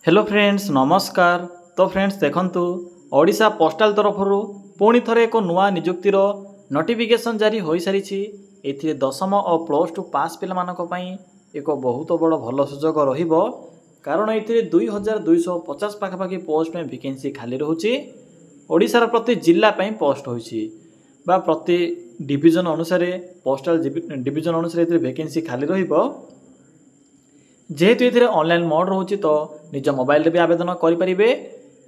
Hello friends नमस्कार। तो friends देखंतु ओडिशा पोस्टाल तरफ पुणी थे एक नुआ निजुक्तिर नोटिफिकेशन जारी हो सारी। ए दशम और प्लस टू पास पाई एक बहुत बड़ भल सुजोग रहिबो, कारण ये 2250 पाखापाखि पोस्ट में वैकेंसी खाली रोचे। ओडिशार प्रति जिला पोस्ट होइछि बा प्रति डिविजन अनुसार पोस्टाल डिविजन अनुसार वैकेंसी खाली रहिबो। जेहेतु ये ऑनलाइन मोड रोचे तो निज मोबाइल भी आवेदन करेंगे।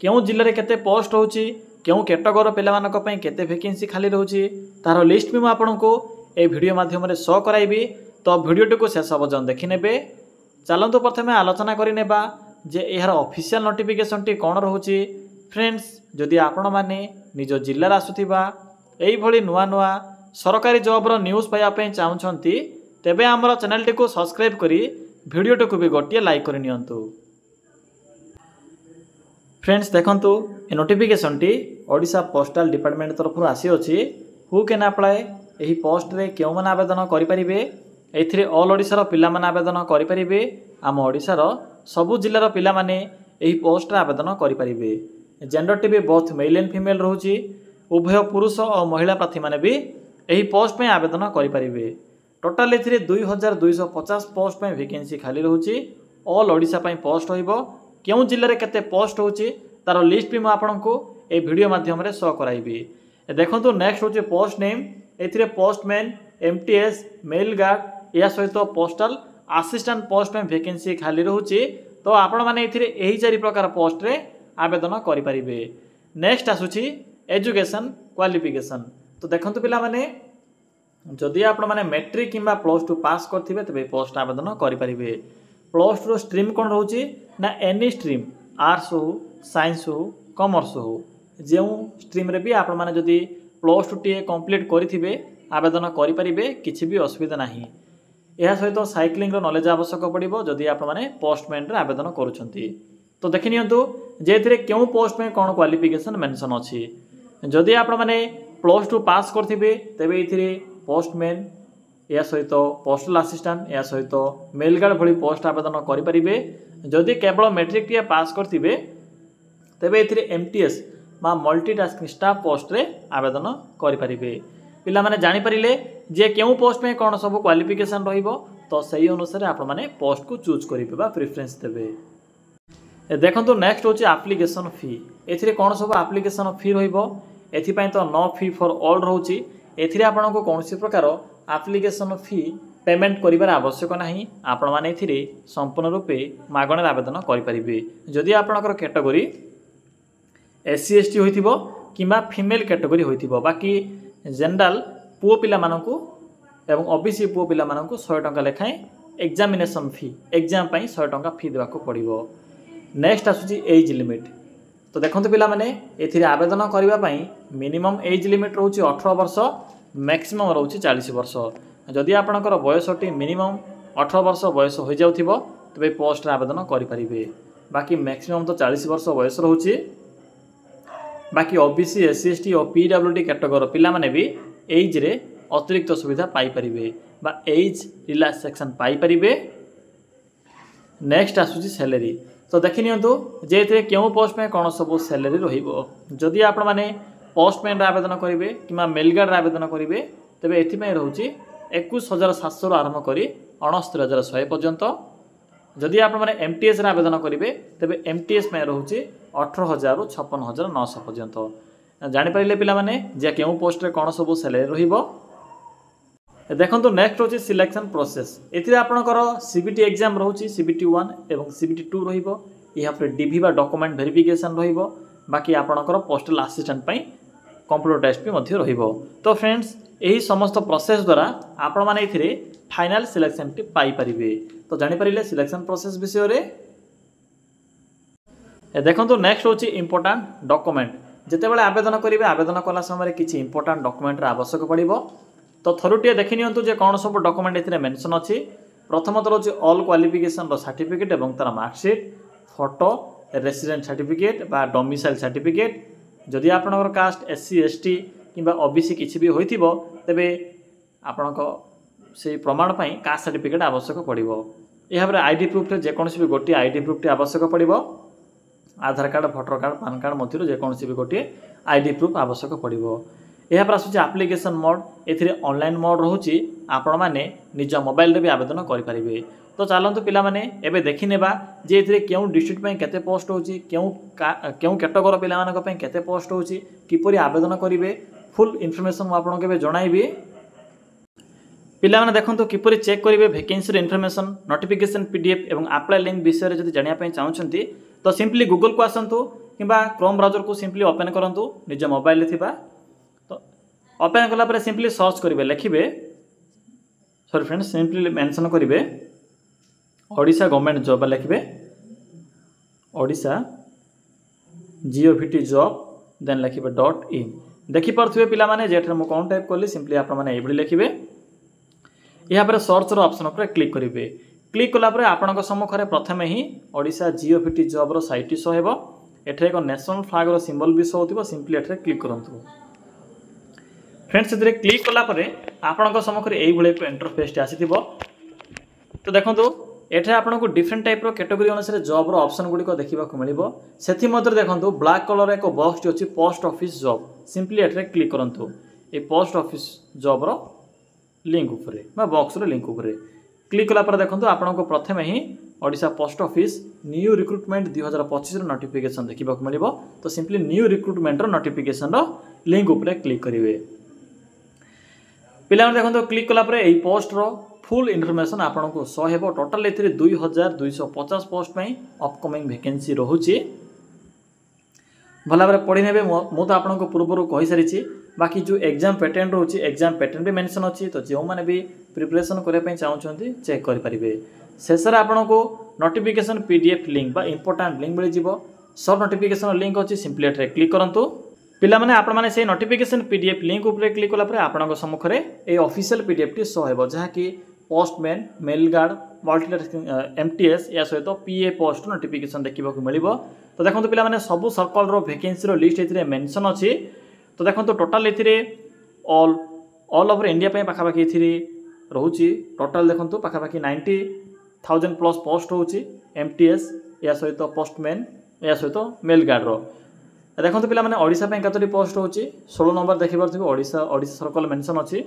क्यों जिले में केते पोस्ट होची, क्यों कैटेगोरी पे केते वैकेंसी खाली रोचे तार लिस्ट भी आपको ये वीडियो माध्यम शो कराइबी। तो वीडियो को शेष पर्यटन देखने। चलतु प्रथम आलोचना करनेबा जे यार ऑफिशियल नोटिफिकेशन टी कौन रोचे। फ्रेंड्स जदि आपण माने निज जिल्लार आसुथिबा एई भली नुआ नुआ सरकारी जॉबर न्यूज पाइबा चाहूँगी तेबे आमर चैनल टी को सब्सक्राइब करी वीडियो को भी गोटे लाइक कर नियंतु। फ्रेंड्स देखंतु ए नोटिफिकेशन टी ओडिशा पोस्टाल डिपार्टमेंट तरफ आसी अछि। हु कैन अप्लाई एही पोस्ट रे क्यों मन आवेदन करि परिबे। एथिरे ऑल ओडिशा पिला मन आवेदन करि परिबे। आम ओडिशार सबु जिल्लार पिला माने एही पोस्ट रे आवेदन करि परिबे। जेंडर टी भी बोथ मेल एंड फीमेल रहउची। उभय पुरुष और महिला प्रार्थी माने भी एही पोस्ट में आवेदन करि परिबे। टोटाल ए 2250 पोस्ट में वैकेंसी खाली रोचे। ऑल ओडिशा पोस्ट होइबो। क्यों जिले में केते पोस्ट होची तार लिस्ट भी आपको ए वीडियो माध्यम रे शो कराइबी। देखंतु नेक्स्ट होचे पोस्ट नेम। एथिरे पोस्टमैन, एमटीएस, मेल गार्ड या सहित पोस्टल असिस्टेंट पोस्ट में वैकेंसी खाली रोचे। तो आपण माने एथिरे एही चारि प्रकार पोस्ट रे आवेदन करि परिबे। नेक्स्ट आसुची एजुकेशन क्वालिफिकेशन। तो देखंतु पिला माने जदि आपण माने मैट्रिक किंबा प्लस टू पास करथिबे तबे पोस्ट आवेदन करि परिबे। प्लस टू स्ट्रीम कौन रोचे ना एनी स्ट्रीम, आर्ट्स हो, साइंस हो, कॉमर्स हो, जो स्ट्रीम रे भी आपण माने जदि प्लस टू टी कंप्लीट करिथिबे आवेदन करि परिबे। किछि भी असुविधा नाही। या सहित साइक्लिंग रो नॉलेज आवश्यक पड़िबो जदि आपण माने पोस्टमैन रे आवेदन करूछंती। तो देखि नियंतु जे एथिरे केउ पोस्ट में कोन क्वालिफिकेशन मेंशन अछि। जदि आपण माने प्लस टू पास करथिबे तबे एथिरे पोस्टमैन या सहित पोस्टल असिस्टेंट या सहित मेल गार्ड भली पोस्ट आवेदन करें। जदि केवल मैट्रिक टी पास करथिबे तबे एथिरे एमटीएस बा मल्टीटास्किंग स्टाफ पोस्ट रे आवेदन करें। पिला माने जानि परिले जे केउ पोस्ट में कौन सब क्वालिफिकेशन रहिबो तो सही अनुसार आपण माने पोस्ट को चूज करिबे बा प्रेफरेंस देबे। देखंतु नेक्स्ट होची एप्लीकेशन फी। एथिरे कौन सब एप्लीकेशन फी रहिबो। एथिपई तो नो फी फॉर ऑल रहउची। एथिरे आपनको कौनसी प्रकार एप्लीकेशन फी पेमेंट करिबार आवश्यक नाही। आपण माने एथिरे संपूर्ण रूपे मागणार आवेदन करि परिबे। जदि आपनकर कैटेगरी एससी एसटी होइथिबो किंबा फीमेल कैटेगरी होइथिबो। बाकी जनरल पुओ पिला मानकू एवं ओबीसी पुओ पिला मानकू 100 टंका लेखाएं एग्जामिनेशन फी एग्जाम पई 100 टंका फी देबाको पड़िबो। नेक्स्ट आसुची एज लिमिट। तो देखंतु पिला माने एथिरे आवेदन करिबा पई मिनिमम एज लिमिट रहउची 18 वर्ष, मैक्सिमम रहउची 40 वर्ष। जदि आपनकर बयसटी मिनिमम 18 वर्ष बयस हो जाउथिबो तबे पोस्ट रे आवेदन करि परिबे। बाकी मैक्सिमम तो 40 वर्ष बयस रहउची। बाकी ओबीसी, एससी एसटी और पीडब्ल्यूडी कैटेगरी पिला माने भी एज रे अतिरिक्त सुविधा पाई परिबे बा एज रिलैक्सेशन पाई परिबे। नेक्स्ट आसुची सैलरी। तो देखि नियंतु जे एथे केउ पोस्ट में कौन सब सैलरी रहिबो। जदि आपण माने पोस्टमैन आवेदन करेंगे कि मेल गार्ड आवेदन करेंगे तेज एपाई रोचे 21,700 आरंभ कर 69,100 पर्यंत। जदि आप एमटीएस आवेदन करेंगे तेज एमटीएस में रोचे 18,000 रु 56,900 पर्यंत। जापारे पाने जे क्यों पोस्ट रे कौन सब सैलरी रहिबो। देखंतु नेक्स्ट होची सिलेक्शन प्रोसेस। एथिरे आपनकर सीबीटी एग्जाम रोची सीबीटी 1 एवं सीबीटी 2 रहिबो। यहाँ पर डीवी बा डॉक्यूमेंट वेरिफिकेशन रहिबो। बाकी आपनकर पोस्टल असिस्टेंट पई कंप्यूटर टेस्ट भी मध्य रहिबो। तो फ्रेंड्स यही समस्त प्रोसेस द्वारा आपण माने एथिरे फाइनल सिलेक्शन टी पाई परिबे। तो जानि परिले सिलेक्शन प्रोसेस विषय रे। देखंतु नेक्स्ट होची इंपोर्टेंट डॉक्यूमेंट। जेते बेले आवेदन करिवे आवेदन कला समय किछि इंपोर्टेंट डॉक्यूमेंट रा आवश्यक पड़िबो। तो थरुटिया देखि नियंतु जे कोन सब डॉक्यूमेंट एथिरे मेंशन अछि। प्रथमत होची ऑल क्वालिफिकेशन रो सर्टिफिकेट एवं तार मार्कशीट, फोटो, रेसिडेंट सर्टिफिकेट बा डोमिसाइल सर्टिफिकेट। जदि आपनकर कास्ट एससी एसटी किंबा ओबीसी किछि भी होइथिबो तबे आपनको से प्रमाण पई कास्ट सर्टिफिकेट आवश्यक पड़िबो। यहाँ आईडी प्रूफ रे जेकोसी भी गोटे आईडी प्रूफ टी आवश्यक पड़िबो। Aadhaar card voter card PAN card मध्य जेकोसी भी गोटे आईडी प्रूफ आवश्यक पड़ो। यहाँ आसूँ आप्लिकेसन मोड ए ऑनलाइन मोड रोचे आपण मैंने निज मोबाइल भी आवेदन करेंगे। तो चलतु पिला माने एबे देखि नेबा जे एथिरे क्यों डिस्ट्रिक्ट पे केते पोस्ट होची क्यों कैटेगोरी पिला मानक पे केते पोस्ट होची किपरि आवेदन करिवे फुल इन्फॉर्मेशन मु आपन के जणाइबी। पिला माने देखंतु किपरि चेक करिवे वैकेंसी इन्फॉर्मेशन नोटिफिकेशन पीडीएफ एवं अप्लाई लिंक विषय जदि जानिया पे चाहछंती तो सिंपली गूगल को आसंतु किबा क्रोम ब्राउजर को सिंपली ओपन करंतु निज मोबाइल रे थिबा। तो ओपन कला पर सिंपली सर्च करिवे लिखिबे सॉरी फ्रेंड्स सिंपली मेंशन करिवे ओडिशा गवर्नमेंट जॉब लिखिए ओडिशा जीओवीटी जॉब देन लिखिए .in देखिपे पिला माने जेठर मु कौन टाइप कली सिंपली आप लिखिए। यहाँ पर सर्च ऑप्शन पर क्लिक करेंगे। क्लिक कलापर आपण सम्मुखें प्रथम ही ओडिशा जीओवीटी जॉब रो साइट शो हेबो। एठे एक नेशनल फ्लैग रो सिंबल भी शो होतिबो सिंपली एठे क्लिक करंतु। फ्रेंड्स एथरे क्लिक कलापर आपण सम्मुखें एई भले इंटरफेस आसीथिबो। तो देखंतु एठे आपको डिफरेंट टाइप रो कैटेगरी अनुसार जॉब रो ऑप्शन गुडी को देखिबा को मिलिबो। सेथि मध्य देखंतु ब्लैक कलर एक बॉक्स अछि पोस्ट ऑफिस जॉब सिंपली एठे क्लिक करंतु। ए पोस्ट ऑफिस जॉब रो लिंक ऊपर बा बॉक्स रो लिंक ऊपर क्लिक कला पर देखंतु आपको प्रथम ही Odisha post office new recruitment 2025 रो नोटिफिकेशन देखिबा को मिलिबो। तो सिंपली न्यू रिक्रुटमेंट रो नोटिफिकेशन रो लिंक ऊपर क्लिक करिवे। पिला देखंतु क्लिक कला पर एई पोस्ट रो फुल इन्फॉर्मेशन आपन को शो हेबो। टोटल एथिरे 2250 पोस्ट पई अपकमिंग वैकेंसी रहुची भला भाव पढ़ी ने मु तो आपन को पूर्व कहि सारी। बाकी जो एग्जाम पैटर्न रोची एग्जाम पैटर्न भी मेंशन अच्छी तो जो मैंने भी प्रिपरेशन करने चाहते चेक करेंगे। शेष में आपन को नोटिफिकेशन पीडीएफ लिंक बा इंपोर्टेंट लिंक मिल जाव सब नोटिफिकेशन लिंक अच्छी सिंपली एठे क्लिक करंतु। पिला माने आपण माने से नोटिफिकेशन पीडीएफ लिंक ऊपर क्लिक कला परे आपन सम्मुखें ए ऑफिशियल पीडीएफ टी शो हेबो जहा कि postman mail guard multitasking MTS या सहित पीए पोस्ट नोटिफिकेशन देखा मिलिबो। तो देखो पिला माने सबु सर्कल रो वैकेंसी रो लिस्ट एथिरे मेंशन अछि। तो देखो टोटल एथिरे ऑल ओवर इंडिया पे पाखापाखि एथिरे रहउची टोटल देखो पाखापाखि 90,000 प्लस पोस्ट होउची एमटीएस या सहित पोस्टमैन या सहित मेल गार्ड रो। देखो पिला माने ओडिशा पे कतरी पोस्ट होउची 16 नंबर देखि परथिबो ओडिशा सर्कल मेंशन अछि।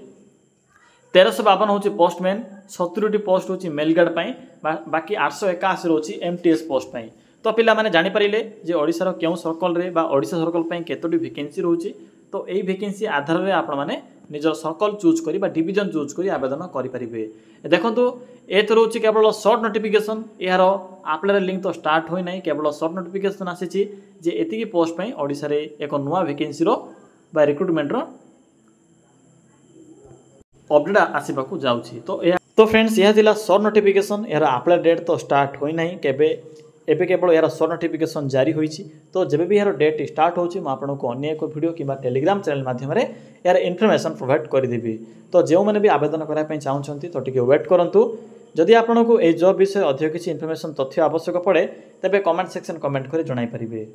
1352 होची पोस्टमैन 70 पोस्ट होची मेल गार्ड पाई बाकी 881 रोची एमटीएस पोस्ट पाई। तो पिला माने जानि परिले जे ओडिसा रो केउ सर्कल रे बा ओडिसा सर्कल पाई केतोटी वैकेंसी रहउची। तो एई वैकेंसी आधार रे आपण माने निजर सर्कल चूज करी बा डिवीजन चूज करी आवेदन करि परिबे। देखंतु ए तो रहउची केवल शॉर्ट नोटिफिकेशन यार अप्लाई लिंक तो स्टार्ट होई नै केवल शॉर्ट नोटिफिकेशन आसीची जे एतिकी पोस्ट पाई ओडिसा रे एक नुवा वैकेंसी रो बा रिक्रुटमेंट रो अपडेट आसवाक जाऊँगी। तो फ्रेंड्स यह थिला शॉर्ट नोटिफिकेशन यार अप्लाई डेट तो स्टार्ट होई नहीं केबे एबे केवल यार शॉर्ट नोटिफिकेशन जारी होईची। तो जब भी यार डेट स्टार्ट होची मैं आपको अन्य एक वीडियो कि टेलीग्राम चैनल माध्यम यार इन्फॉर्मेशन प्रोवाइड करदेवी। तो जो मैंने भी आवेदन करने चाहते तो टिके वेट करंतु। जदि आपको ये जॉब विषय अधिक किसी इन्फॉर्मेशन तथ्य आवश्यक पड़े तेबे कमेंट सेक्शन कमेंट कर जणाई परिबे।